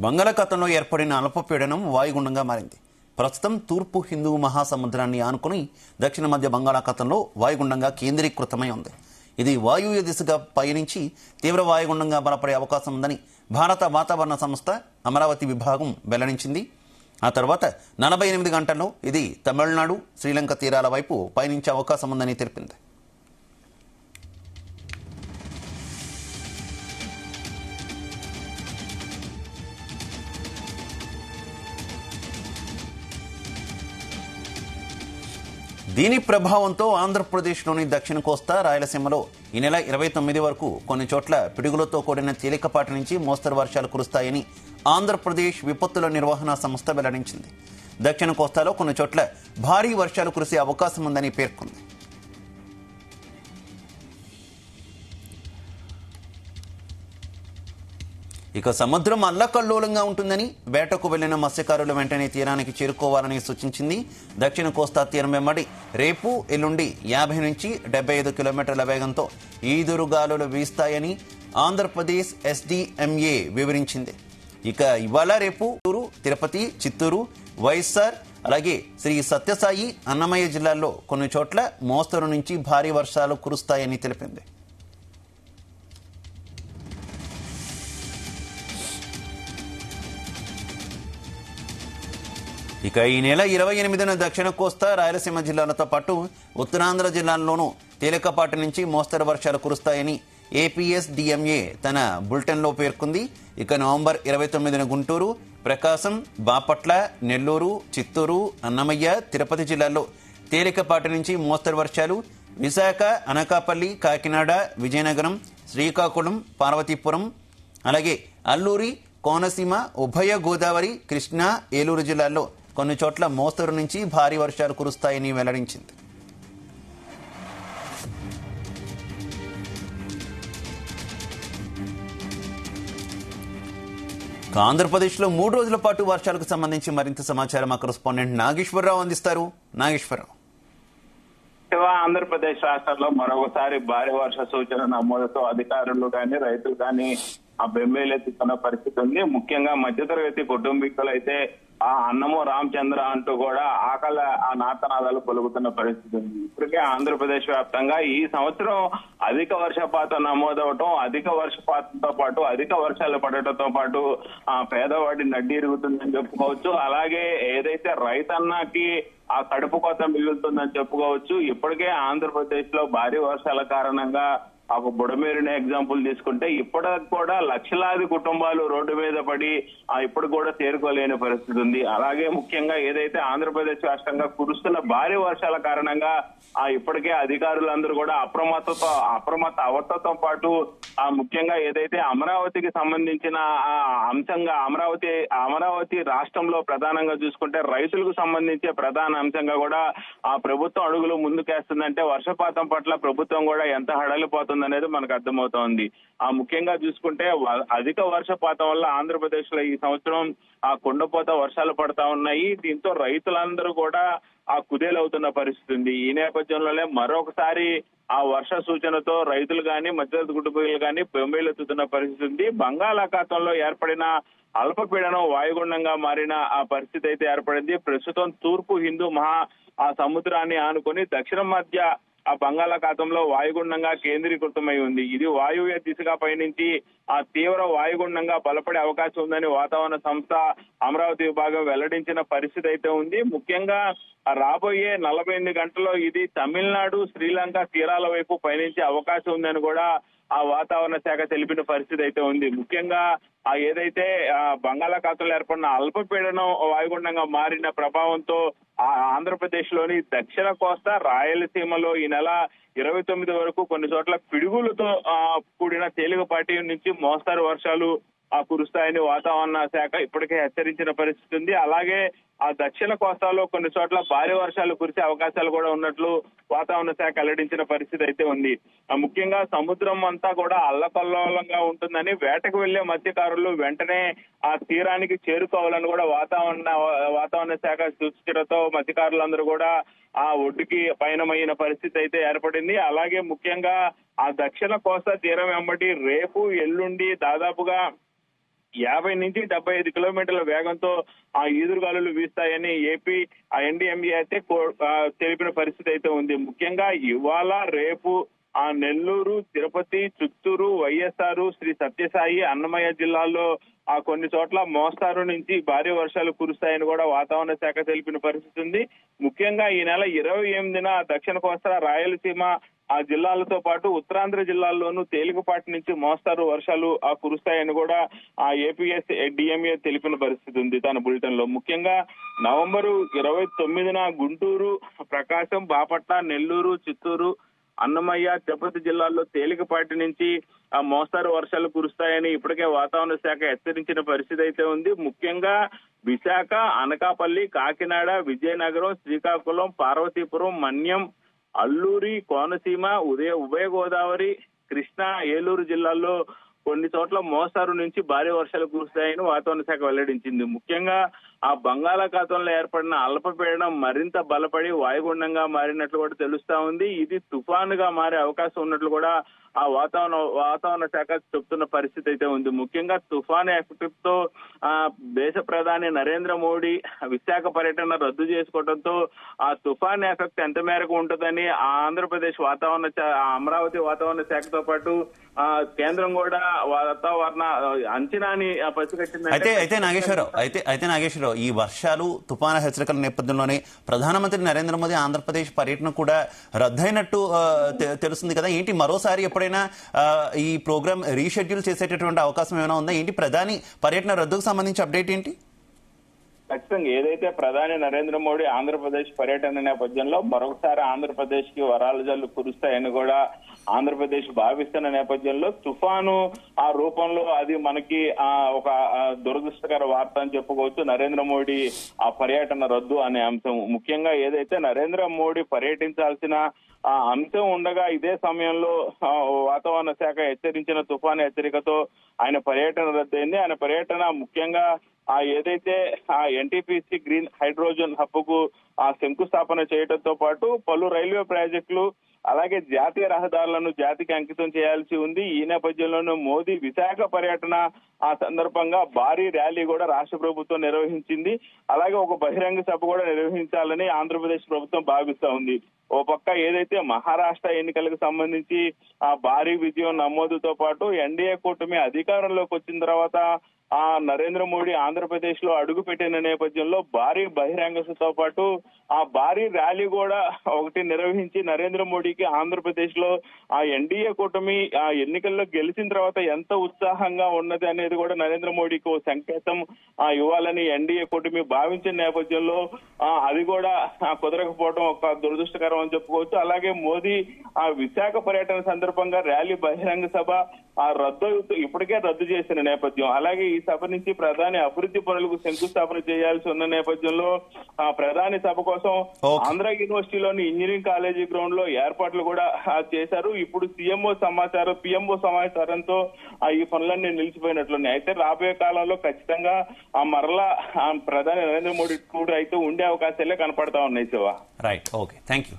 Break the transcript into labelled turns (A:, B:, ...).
A: బంగాళాఖాతంలో ఏర్పడిన అల్పపీడనం వాయుగుండంగా మారింది. ప్రస్తుతం తూర్పు హిందూ మహాసముద్రాన్ని ఆనుకుని దక్షిణ మధ్య బంగాళాఖాతంలో వాయుగుండంగా కేంద్రీకృతమై ఉంది. ఇది వాయువ్య దిశగా పయనించి తీవ్ర వాయుగుండంగా బలపడే అవకాశం ఉందని భారత వాతావరణ సంస్థ అమరావతి విభాగం వెల్లడించింది. ఆ తర్వాత 48 గంటల్లో ఇది తమిళనాడు, శ్రీలంక తీరాల వైపు పయనించే అవకాశం ఉందని తెలిపింది. దీని ప్రభావంతో ఆంధ్రప్రదేశ్లోని దక్షిణ కోస్తా, రాయలసీమలో ఈ నెల 29 వరకు కొన్ని చోట్ల పిడుగులతో కూడిన తేలికపాటి నుంచి మోస్తరు వర్షాలు కురుస్తాయని ఆంధ్రప్రదేశ్ విపత్తుల నిర్వహణ సంస్థ వెల్లడించింది. దక్షిణ కోస్తాలో కొన్ని చోట్ల భారీ వర్షాలు కురిసే అవకాశం ఉందని పేర్కొంది. ఇక సముద్రం అల్లకల్లోలంగా ఉంటుందని, వేటకు వెళ్లిన మత్స్యకారులు వెంటనే తీరానికి చేరుకోవాలని సూచించింది. దక్షిణ కోస్తా తీరం వెంబడి రేపు, ఎల్లుండి 50 నుంచి 75 కిలోమీటర్ల వేగంతో ఈదురుగాలులు వీస్తాయని ఆంధ్రప్రదేశ్ SDMA వివరించింది. ఇక ఇవాళ రేపు తిరుపతి, చిత్తూరు, వైఎస్ఆర్ అలాగే శ్రీ సత్యసాయి, అన్నమయ్య జిల్లాల్లో కొన్ని చోట్ల మోస్తరు నుంచి భారీ వర్షాలు కురుస్తాయని తెలిపింది. ఇక ఈ నెల 28న దక్షిణ కోస్తా, రాయలసీమ జిల్లాలతో పాటు ఉత్తరాంధ్ర జిల్లాల్లోనూ తేలికపాటి నుంచి మోస్తరు వర్షాలు కురుస్తాయని APSDMA తన బులెటిన్లో పేర్కొంది. ఇక నవంబర్ 29న గుంటూరు, ప్రకాశం, బాపట్ల, నెల్లూరు, చిత్తూరు, అన్నమయ్య, తిరుపతి జిల్లాల్లో తేలికపాటి నుంచి మోస్తరు వర్షాలు, విశాఖ, అనకాపల్లి, కాకినాడ, విజయనగరం, శ్రీకాకుళం, పార్వతీపురం అలాగే అల్లూరి, కోనసీమ, ఉభయ గోదావరి, కృష్ణా, ఏలూరు జిల్లాల్లో కొన్ని చోట్ల మోస్తరు నుంచి భారీ వర్షాలు కురుస్తాయని వెల్లడించింది. ఆంధ్రప్రదేశ్లో 3 రోజుల పాటు వర్షాలకు సంబంధించి మరింత సమాచారం మా కరెస్పాండెంట్ నాగేశ్వరరావు అందిస్తారు. నాగేశ్వరరావు.
B: ఆంధ్రప్రదేశ్ రాష్ట్రంలో మరొకసారి భారీ వర్ష సూచన నమోదుతో అధికారులు కానీ రైతులు కానీ బెంబేలెత్తుతున్న పరిస్థితి ఉంది. ముఖ్యంగా మధ్యతరగతి కుటుంబీకులు అయితే ఆ అన్నమో రామచంద్ర అంటూ కూడా ఆకలి నాతనాదాలు పొలుగుతున్న పరిస్థితి ఉంది. ఇప్పటికే ఆంధ్రప్రదేశ్ వ్యాప్తంగా ఈ సంవత్సరం అధిక వర్షపాతం నమోదవటం, అధిక వర్షపాతంతో పాటు అధిక వర్షాలు పడటంతో పాటు పేదవాడి నడ్డి ఇరుగుతుందని చెప్పుకోవచ్చు. అలాగే ఏదైతే రైతన్నకి ఆ కడుపు కోత మిగులుతుందని చెప్పుకోవచ్చు. ఇప్పటికే ఆంధ్రప్రదేశ్ లో భారీ వర్షాల కారణంగా ఒక బుడమేరుని ఎగ్జాంపుల్ తీసుకుంటే ఇప్పటికి కూడా లక్షలాది కుటుంబాలు రోడ్డు మీద పడి ఇప్పుడు కూడా తేరుకోలేని పరిస్థితి ఉంది. అలాగే ముఖ్యంగా ఏదైతే ఆంధ్రప్రదేశ్ రాష్ట్రంగా కురుస్తున్న భారీ వర్షాల కారణంగా ఇప్పటికే అధికారులందరూ కూడా అప్రమత్త అవతతో పాటు ముఖ్యంగా ఏదైతే అమరావతికి సంబంధించిన అంశంగా అమరావతి రాష్ట్రంలో ప్రధానంగా చూసుకుంటే రైతులకు సంబంధించే ప్రధాన అంశంగా కూడా ప్రభుత్వం అడుగులు ముందుకేస్తుందంటే వర్షపాతం పట్ల ప్రభుత్వం కూడా ఎంత హడలిపోతుంది అనేది మనకు అర్థమవుతోంది. ముఖ్యంగా చూసుకుంటే అధిక వర్షపాతం వల్ల ఆంధ్రప్రదేశ్ లో ఈ సంవత్సరం కుండపోత వర్షాలు పడతా ఉన్నాయి. దీంతో రైతులందరూ కూడా కుదేలవుతున్న పరిస్థితి ఉంది. ఈ నేపథ్యంలోనే మరొకసారి ఆ వర్ష సూచనతో రైతులు కానీ మధ్యతరగతి కుటుంబీకులు కానీ బెంబేలెత్తుతున్న పరిస్థితి ఉంది. బంగాళాఖాతంలో ఏర్పడిన అల్పపీడనం వాయుగుండంగా మారిన ఆ పరిస్థితి అయితే ఏర్పడింది. ప్రస్తుతం తూర్పు హిందూ సముద్రాన్ని ఆనుకొని దక్షిణ మధ్య ఆ బంగాళాఖాతంలో వాయుగుండంగా కేంద్రీకృతమై ఉంది. ఇది వాయువ్య దిశగా పయనించి తీవ్ర వాయుగుండంగా బలపడే అవకాశం ఉందని వాతావరణ సంస్థ అమరావతి విభాగం వెల్లడించిన పరిస్థితి అయితే ఉంది. ముఖ్యంగా రాబోయే 48 గంటల్లో ఇది తమిళనాడు, శ్రీలంక తీరాల వైపు పయనించే అవకాశం ఉందని కూడా ఆ వాతావరణ శాఖ తెలిపిన పరిస్థితి అయితే ఉంది. ముఖ్యంగా ఏదైతే బంగాళాఖాతంలో ఏర్పడిన అల్పపీడనం వాయుగుండంగా మారిన ప్రభావంతో ఆంధ్రప్రదేశ్ లోని దక్షిణ కోస్తా, రాయలసీమలో ఈ నెల 29 వరకు కొన్ని చోట్ల పిడుగులతో కూడిన తేలికపాటి నుంచి మోస్తరు వర్షాలు కురుస్తాయని వాతావరణ శాఖ ఇప్పటికే హెచ్చరించిన పరిస్థితి ఉంది. అలాగే దక్షిణ కోస్తాలో కొన్ని చోట్ల భారీ వర్షాలు కురిసే అవకాశాలు కూడా ఉన్నట్లు వాతావరణ శాఖ వెల్లడించిన పరిస్థితి అయితే ఉంది. ముఖ్యంగా సముద్రం అంతా కూడా అల్లకల్లోలంగా ఉంటుందని, వేటకు వెళ్లే మత్స్యకారులు వెంటనే ఆ తీరానికి చేరుకోవాలని కూడా వాతావరణ శాఖ సూచించడంతో మత్స్యకారులందరూ కూడా ఆ ఒడ్డుకి పయనమైన పరిస్థితి అయితే ఏర్పడింది. అలాగే ముఖ్యంగా ఆ దక్షిణ కోస్తా తీరం వెంబడి రేపు, ఎల్లుండి దాదాపుగా 50 నుంచి 75 కిలోమీటర్ల వేగంతో ఆ ఈదురుగాలులు వీస్తాయని ఏపీ ఎన్డీఎంఏ అయితే తెలిపిన పరిస్థితి అయితే ఉంది. ముఖ్యంగా ఇవాళ రేపు నెల్లూరు, తిరుపతి, చిత్తూరు, వైఎస్ఆర్, శ్రీ సత్యసాయి, అన్నమయ్య జిల్లాల్లో కొన్ని చోట్ల మోస్తారు నుంచి భారీ వర్షాలు కురుస్తాయని కూడా వాతావరణ శాఖ తెలిపిన పరిస్థితి ఉంది. ముఖ్యంగా ఈ నెల 28న దక్షిణ కోస్తా, రాయలసీమ జిల్లాలతో పాటు ఉత్తరాంధ్ర జిల్లాల్లోనూ తేలికపాటి నుంచి మోస్తారు వర్షాలు కురుస్తాయని కూడా ఏపీఎస్ డిఎంఏ తెలిపిన పరిస్థితి ఉంది తన బులెటిన్ లో. ముఖ్యంగా నవంబరు 29న గుంటూరు, ప్రకాశం, బాపట్ల, నెల్లూరు, చిత్తూరు, అన్నమయ్య, తిరుపతి జిల్లాల్లో తేలికపాటి నుంచి మోస్తారు వర్షాలు కురుస్తాయని ఇప్పటికే వాతావరణ శాఖ హెచ్చరించిన పరిస్థితి అయితే ఉంది. ముఖ్యంగా విశాఖ, అనకాపల్లి, కాకినాడ, విజయనగరం, శ్రీకాకుళం, పార్వతీపురం, మన్యం, అల్లూరి, కోనసీమ, ఉభయ గోదావరి, కృష్ణా, ఏలూరు జిల్లాల్లో కొన్ని చోట్ల మోస్తారు నుంచి భారీ వర్షాలు కురుస్తాయని వాతావరణ శాఖ వెల్లడించింది. ముఖ్యంగా బంగాళాఖాతంలో ఏర్పడిన అల్పపీడనం మరింత బలపడి వాయుగుండంగా మారినట్లు కూడా తెలుస్తా ఉంది. ఇది తుఫానుగా మారే అవకాశం ఉన్నట్లు కూడా వాతావరణ శాఖ చెప్తున్న పరిస్థితి అయితే ఉంది. ముఖ్యంగా తుఫాను ఎఫెక్ట్ తో దేశ ప్రధాని నరేంద్ర మోడీ విశాఖ పర్యటన రద్దు చేసుకోవడంతో తుఫాను ఎఫెక్ట్ ఎంత మేరకు ఉంటుందని ఆంధ్రప్రదేశ్ అమరావతి వాతావరణ శాఖతో పాటు కేంద్రం కూడా వాతావరణ అంచనాని పసిగట్టింది.
A: అయితే నాగేశ్వరరావు, ఈ వర్షాలు, తుఫాను హెచ్చరికల నేపథ్యంలోనే ప్రధానమంత్రి నరేంద్ర మోదీ ఆంధ్రప్రదేశ్ పర్యటన కూడా రద్దయినట్టు తెలుస్తుంది కదా. ఏంటి మరోసారి ఎప్పుడైనా ఈ ప్రోగ్రామ్ రీషెడ్యూల్ చేసేటటువంటి అవకాశం ఏమైనా ఉందా? ఏంటి ప్రధాని పర్యటన రద్దుకు సంబంధించి అప్డేట్ ఏంటి?
B: ఖచ్చితంగా ఏదైతే ప్రధాని నరేంద్ర మోడీ ఆంధ్రప్రదేశ్ పర్యటన నేపథ్యంలో మరొకసారి ఆంధ్రప్రదేశ్ కి వరాల జల్లు కురుస్తాయని కూడా ఆంధ్రప్రదేశ్ భావిస్తున్న నేపథ్యంలో తుఫాను రూపంలో అది మనకి ఒక దురదృష్టకర వార్త అని చెప్పుకోవచ్చు. నరేంద్ర మోడీ పర్యటన రద్దు అనే అంశం. ముఖ్యంగా ఏదైతే నరేంద్ర మోడీ పర్యటించాల్సిన అంశం ఉండగా ఇదే సమయంలో వాతావరణ శాఖ హెచ్చరించిన తుఫాను హెచ్చరికతో ఆయన పర్యటన రద్దయింది. ఆయన పర్యటన ముఖ్యంగా ఏదైతే ఎన్టీపీసీ గ్రీన్ హైడ్రోజన్ హబ్ కు శంకుస్థాపన చేయడంతో పాటు పలు రైల్వే ప్రాజెక్టులు అలాగే జాతీయ రహదారులను జాతికి అంకితం చేయాల్సి ఉంది. ఈ నేపథ్యంలోనూ మోదీ విశాఖ పర్యటన సందర్భంగా భారీ ర్యాలీ కూడా రాష్ట్ర ప్రభుత్వం నిర్వహించింది. అలాగే ఒక బహిరంగ సభ కూడా నిర్వహించాలని ఆంధ్రప్రదేశ్ ప్రభుత్వం భావిస్తా ఉంది. ఓ పక్క ఏదైతే మహారాష్ట్ర ఎన్నికలకు సంబంధించి భారీ విజయం నమోదుతో పాటు ఎన్డీఏ కూటమి అధికారంలోకి వచ్చిన తర్వాత నరేంద్ర మోడీ ఆంధ్రప్రదేశ్ లో అడుగు పెట్టిన నేపథ్యంలో భారీ బహిరంగ సభతో పాటు భారీ ర్యాలీ కూడా ఒకటి నిర్వహించి నరేంద్ర మోడీకి ఆంధ్రప్రదేశ్ లో ఎన్డీఏ కూటమి ఎన్నికల్లో గెలిచిన తర్వాత ఎంత ఉత్సాహంగా ఉన్నది అనేది కూడా నరేంద్ర మోడీకి ఓ సంకేతం ఇవ్వాలని ఎన్డీఏ కూటమి భావించిన నేపథ్యంలో అది కూడా కుదరకపోవడం ఒక దురదృష్టకరం అని చెప్పుకోవచ్చు. అలాగే మోదీ విశాఖ పర్యటన సందర్భంగా ర్యాలీ బహిరంగ సభ ఇప్పటికే రద్దు చేసిన నేపథ్యం. అలాగే ఈ సభ నుంచి ప్రధాని అభివృద్ధి పనులకు శంకుస్థాపన చేయాల్సి ఉన్న నేపథ్యంలో ప్రధాని సభ కోసం ఆంధ్ర యూనివర్సిటీలోని ఇంజనీరింగ్ కాలేజీ గ్రౌండ్ లో ఏర్పాట్లు కూడా చేశారు. ఇప్పుడు పిఎంఓ సమాచారంతో ఈ పనులన్నీ నిలిచిపోయినట్లున్నాయి. అయితే రాబోయే కాలంలో ఖచ్చితంగా మరలా ప్రధాని నరేంద్ర మోడీ కూడా అయితే ఉండే అవకాశాలే కనపడతా ఉన్నాయి. Shiva.
A: Right, okay, thank you.